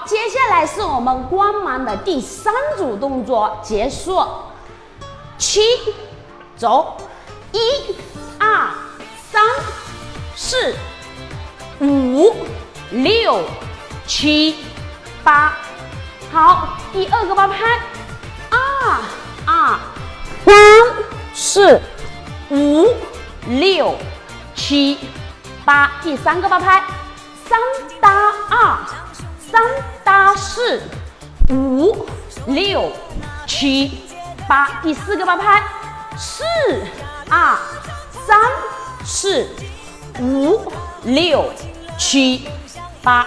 接下来是我们光芒的第3组动作结束。7，走，1、2、3、4、5、6、7、8。好，第2个八拍，2、2、3、4、5、6、7、8。第3个八拍，3搭2。3搭4、5、6、7、8。第4个八拍，4、2、3、4、5、6、7、8。